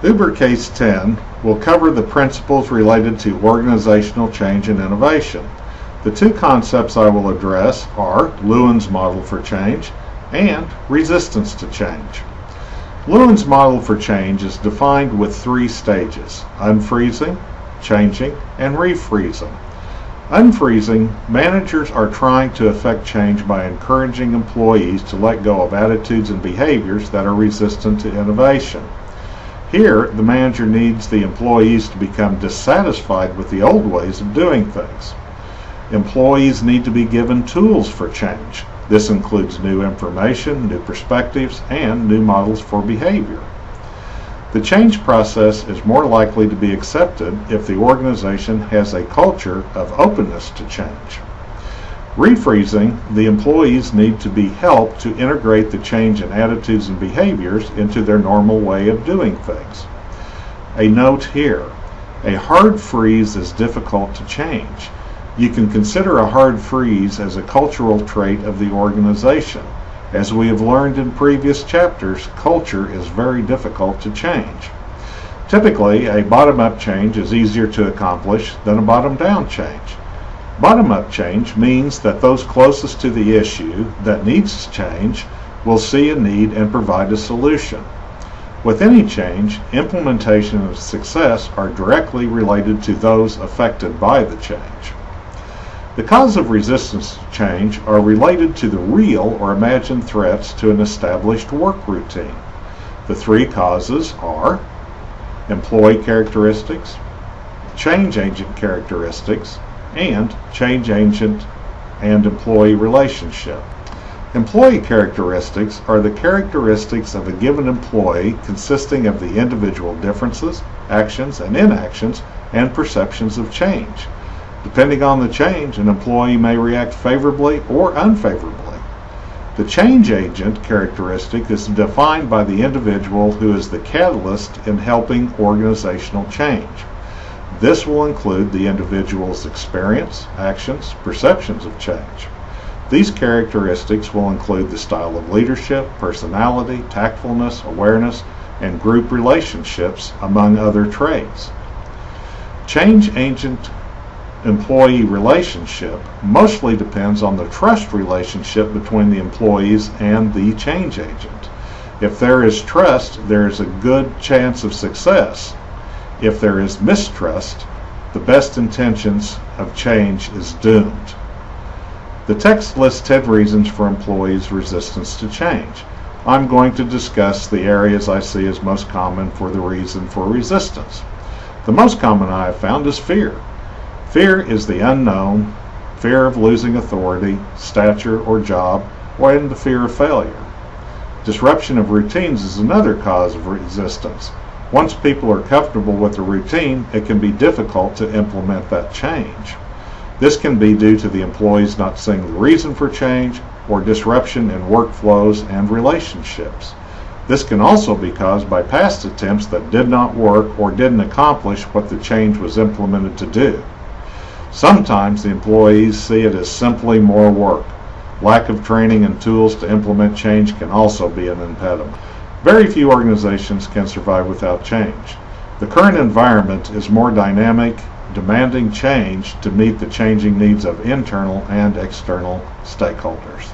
Uber C10 will cover the principles related to organizational change and innovation. The two concepts I will address are Lewin's model for change and resistance to change. Lewin's model for change is defined with three stages: unfreezing, changing, and refreezing. Unfreezing, managers are trying to effect change by encouraging employees to let go of attitudes and behaviors that are resistant to innovation. Here, the manager needs the employees to become dissatisfied with the old ways of doing things. Employees need to be given tools for change. This includes new information, new perspectives, and new models for behavior. The change process is more likely to be accepted if the organization has a culture of openness to change. Refreezing, the employees need to be helped to integrate the change in attitudes and behaviors into their normal way of doing things. A note here: a hard freeze is difficult to change. You can consider a hard freeze as a cultural trait of the organization. As we have learned in previous chapters, culture is very difficult to change. Typically, a bottom-up change is easier to accomplish than a bottom-down change. Bottom-up change means that those closest to the issue that needs change will see a need and provide a solution. With any change, implementation and success are directly related to those affected by the change. The cause of resistance to change are related to the real or imagined threats to an established work routine. The three causes are employee characteristics, change agent characteristics, and change agent and employee relationship. Employee characteristics are the characteristics of a given employee consisting of the individual differences, actions and inactions, and perceptions of change. Depending on the change, an employee may react favorably or unfavorably. The change agent characteristic is defined by the individual who is the catalyst in helping organizational change. This will include the individual's experience, actions, perceptions of change. These characteristics will include the style of leadership, personality, tactfulness, awareness, and group relationships, among other traits. Change agent employee relationship mostly depends on the trust relationship between the employees and the change agent. If there is trust, there is a good chance of success. If there is mistrust, the best intentions of change is doomed. The text lists 10 reasons for employees' resistance to change. I'm going to discuss the areas I see as most common for the reason for resistance. The most common I have found is fear. Fear is the unknown, fear of losing authority, stature, or job, and the fear of failure. Disruption of routines is another cause of resistance. Once people are comfortable with the routine, it can be difficult to implement that change. This can be due to the employees not seeing the reason for change or disruption in workflows and relationships. This can also be caused by past attempts that did not work or didn't accomplish what the change was implemented to do. Sometimes the employees see it as simply more work. Lack of training and tools to implement change can also be an impediment. Very few organizations can survive without change. The current environment is more dynamic, demanding change to meet the changing needs of internal and external stakeholders.